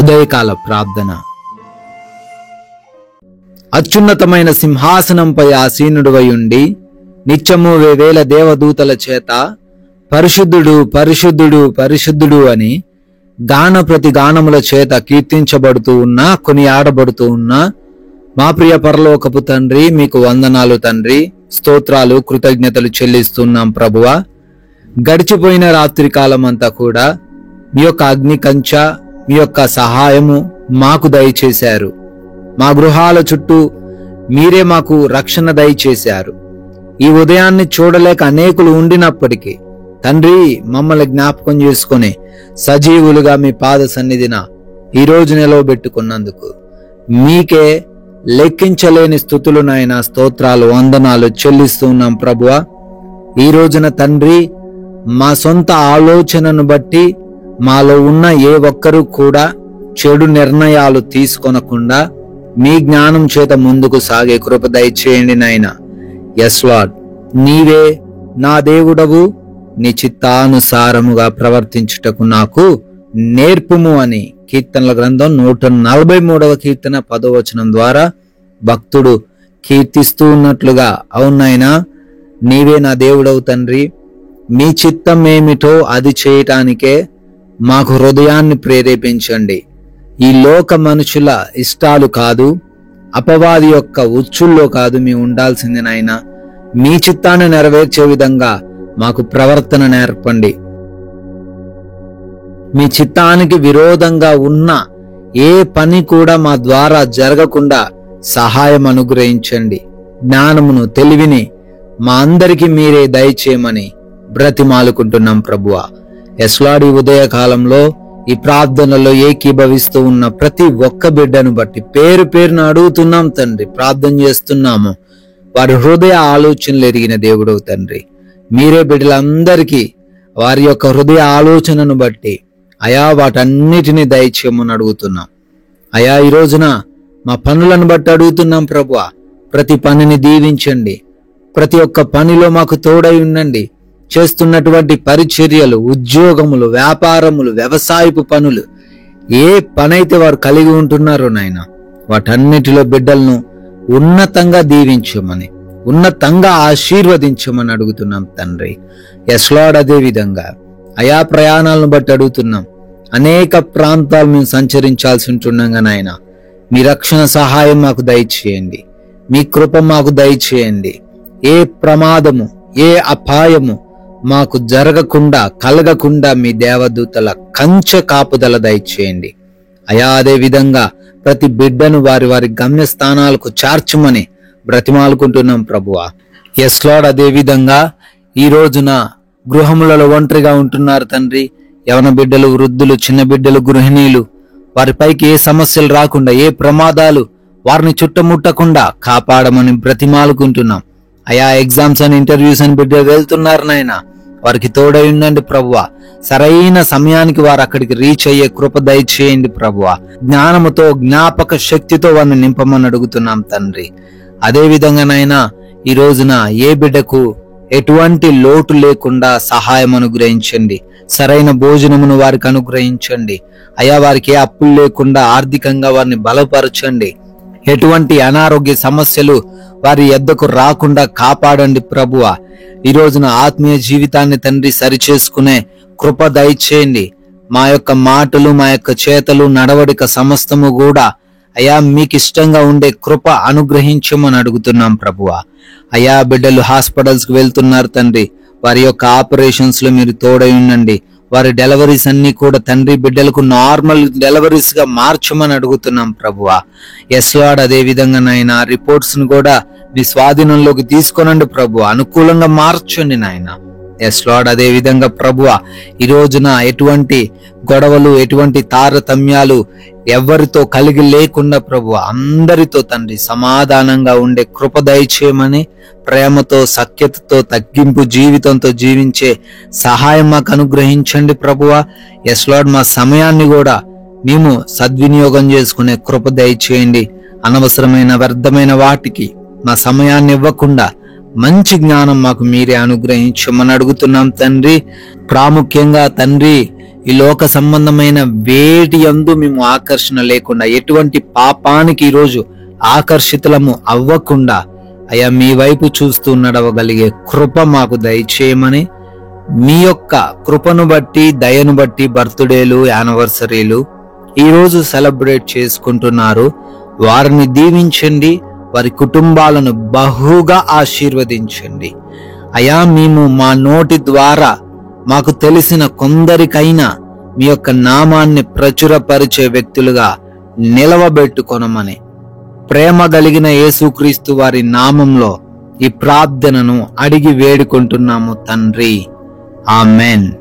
ఉదయకాల ప్రార్థన. అత్యున్నతమైన సింహాసనంపై ఆసీనుడవై ఉండి నిత్యము వేవేల దేవదూతల చేత పరిశుద్ధుడు పరిశుద్ధుడు పరిశుద్ధుడు అని గాన ప్రతి గానముల చేత కీర్తించబడుతూ ఉన్నా, కొనియాడబడుతూ ఉన్నా మా ప్రియ పరలోకపు తండ్రి, మీకు వందనాలు తండ్రి, స్తోత్రాలు, కృతజ్ఞతలు చెల్లిస్తున్నాం ప్రభువా. గడిచిపోయిన రాత్రి కాలం అంతా కూడా మీ యొక్క అగ్ని కంచ, మీ యొక్క సహాయము మాకు దయచేశారు. మా గృహాల చుట్టూ మీరే మాకు రక్షణ దయచేశారు. ఈ ఉదయాన్ని చూడలేక అనేకులు ఉండినప్పటికీ తండ్రి, మమ్మల్ని జ్ఞాపకం చేసుకుని సజీవులుగా మీ పాద సన్నిధిన ఈరోజు నిలవబెట్టుకున్నందుకు మీకే లెక్కించలేని స్తుతులు నాయన, స్తోత్రాలు, వందనాలు చెల్లిస్తున్నాం ప్రభువా. ఈ రోజున తండ్రి, మా సొంత ఆలోచనను బట్టి మాలో ఉన్న ఏ ఒక్కరూ కూడా చెడు నిర్ణయాలు తీసుకొనకుండా మీ జ్ఞానం చేత ముందుకు సాగే కృప దయచేయండి నాయన. ఎస్ లార్డ్, నీవే నా దేవుడవు, నీ చిత్తానుసారముగా ప్రవర్తించుటకు నాకు నేర్పుము అని కీర్తనల గ్రంథం 143వ కీర్తన 10వ వచనం ద్వారా భక్తుడు కీర్తిస్తూ ఉన్నట్లుగా, అవునాయనా నీవే నా దేవుడవు తండ్రి, మీ చిత్తం ఏమిటో అది చేయటానికే మాకు హృదయాన్ని ప్రేరేపించండి. ఈ లోక మనుషుల ఇష్టాలు కాదు, అపవాది యొక్క ఉచ్చుల్లో కాదు మేము ఉండాల్సింది నాయన. మీ చిత్తాన్ని నెరవేర్చే విధంగా మాకు ప్రవర్తన నేర్పండి. మీ చిత్తానికి విరోధంగా ఉన్న ఏ పని కూడా మా ద్వారా జరగకుండా సహాయం అనుగ్రహించండి. జ్ఞానమును, తెలివిని మా అందరికీ మీరే దయచేయమని బ్రతిమాలుకుంటున్నాం ప్రభువా. ఎస్లాడి ఉదయ కాలంలో ఈ ప్రార్థనలో ఏకీభవిస్తూ ఉన్న ప్రతి ఒక్క బిడ్డను బట్టి పేరు పేరును అడుగుతున్నాం తండ్రి, ప్రార్థన చేస్తున్నాము. వారి హృదయ ఆలోచనలు ఎరిగిన దేవుడవు తండ్రి, మీరే బిడ్డలందరికీ వారి యొక్క హృదయ ఆలోచనను బట్టి అయా వాటన్నిటిని దయచేయమని అడుగుతున్నాం. అయా ఈ రోజున మా పనులను బట్టి అడుగుతున్నాం ప్రభువా. ప్రతి పనిని దీవించండి, ప్రతి ఒక్క పనిలో మాకు తోడై ఉండండి. చేస్తున్నటువంటి పరిచర్యలు, ఉద్యోగములు, వ్యాపారములు, వ్యవసాయపు పనులు, ఏ పనైతే వారు కలిగి ఉంటున్నారో నాయన, వాటన్నిటిలో బిడ్డలను ఉన్నతంగా దీవించమని, ఉన్నతంగా ఆశీర్వదించమని అడుగుతున్నాం తండ్రి. ఎస్ లార్డ్, అదే విధంగా అయా ప్రయాణాలను బట్టి అడుగుతున్నాం. అనేక ప్రాంతాలు మేము సంచరించాల్సి ఉంటుండగా నాయన, మీ రక్షణ సహాయం మాకు దయచేయండి, మీ కృప మాకు దయచేయండి. ఏ ప్రమాదము, ఏ అపాయము మాకు జరగకుండా, కలగకుండా మీ దేవదూతల కంచె కాపుదల దయచేయండి. అయా అదే విధంగా ప్రతి బిడ్డను వారి వారి గమ్య స్థానాలకు చేర్చమని బ్రతిమాలుకుంటున్నాం ప్రభువా. ఎస్ లార్డ్, అదే విధంగా ఈ రోజున గృహములలో ఒంటరిగా ఉంటున్నారు తండ్రి. యవన బిడ్డలు, వృద్ధులు, చిన్న బిడ్డలు, గృహిణీలు, వారిపైకి ఏ సమస్యలు రాకుండా, ఏ ప్రమాదాలు వారిని చుట్టముట్టకుండా కాపాడమని బ్రతిమాలుకుంటున్నాం. అయా ఎగ్జామ్స్ అని, ఇంటర్వ్యూస్ అని బిడ్డలు వెళ్తున్నారు నాయన, వారికి తోడై ఉండండి ప్రభువా. సరైన సమయానికి వారు అక్కడికి రీచ్ అయ్యే కృప దయచేయండి ప్రభువా. జ్ఞానముతో, జ్ఞాపక శక్తితో వారిని నింపమని అడుగుతున్నాం తండ్రి. అదే విధంగా నాయనా, ఈ రోజున ఏ బిడ్డకు ఎటువంటి లోటు లేకుండా సహాయం అనుగ్రహించండి. సరైన భోజనమును వారికి అనుగ్రహించండి. అయా వారికి ఏ అప్పులు లేకుండా ఆర్థికంగా వారిని బలపరచండి. ఎటువంటి అనారోగ్య సమస్యలు వారి యొద్దకు రాకుండా కాపాడండి ప్రభువా. ఈ రోజున ఆత్మీయ జీవితాన్ని తండ్రి సరిచేసుకునే కృప దయచేయండి. మా యొక్క మాటలు, మా యొక్క చేతలు, నడవడిక సమస్తము కూడా అయా మీకు ఇష్టంగా ఉండే కృప అనుగ్రహించమని అడుగుతున్నాం ప్రభువా. అయా బిడ్డలు హాస్పిటల్స్ కి వెళ్తున్నారు తండ్రి, వారి యొక్క ఆపరేషన్స్ లో మీరు తోడై ఉండండి. వారి డెలివరీస్ అన్ని కూడా తండ్రి బిడ్డలకు నార్మల్ డెలివరీస్ గా మార్చమని అడుగుతున్నాం ప్రభువా. ఎస్ లార్డ్, అదే విధంగా నాయన రిపోర్ట్స్ ను కూడా మీ స్వాధీనంలోకి తీసుకొనండి ప్రభువా, అనుకూలంగా మార్చండి నాయన. ఎస్ లార్డ్, అదే విధంగా ప్రభువా, ఈ రోజున ఎటువంటి గొడవలు, ఎటువంటి తారతమ్యాలు ఎవరితో కలిగి లేకుండా ప్రభువా, అందరితో తండ్రి సమాధానంగా ఉండే కృప దయచేయమని, ప్రేమతో, సఖ్యతతో, తగ్గింపు జీవితంతో జీవించే సహాయం మాకు అనుగ్రహించండి ప్రభువా. ఎస్ లార్డ్, మా సమయాన్ని కూడా మేము సద్వినియోగం చేసుకునే కృప దయచేయండి. అనవసరమైన వ్యర్థమైన వాటికి మా సమయాన్ని ఇవ్వకుండా మంచి జ్ఞానం మాకు మీరే అనుగ్రహించమని అడుగుతున్నాం తండ్రి. ప్రాముఖ్యంగా తండ్రి, ఈ లోక సంబంధమైన వేటి యందు మేము ఆకర్షణ లేకుండా, ఎటువంటి పాపానికి ఈరోజు ఆకర్షితులము అవ్వకుండా అయ్యా మీ వైపు చూస్తూ నడవగలిగే కృప మాకు దయచేయమని, మీ యొక్క కృపను బట్టి దయను బట్టి బర్త్డేలు, యానివర్సరీలు ఈరోజు సెలబ్రేట్ చేసుకుంటున్నారు. వారిని దీవించండి, వారి కుటుంబాలను బహుగా ఆశీర్వదించండి. అయా మేము మా నోటి ద్వారా మాకు తెలిసిన కొందరికైనా మీ యొక్క నామాన్ని ప్రచురపరిచే వ్యక్తులుగా నిలవబెట్టుకొనమని ప్రేమ కలిగిన యేసుక్రీస్తు వారి నామంలో ఈ ప్రార్థనను అడిగి వేడుకుంటున్నాము తండ్రి. ఆమెన్.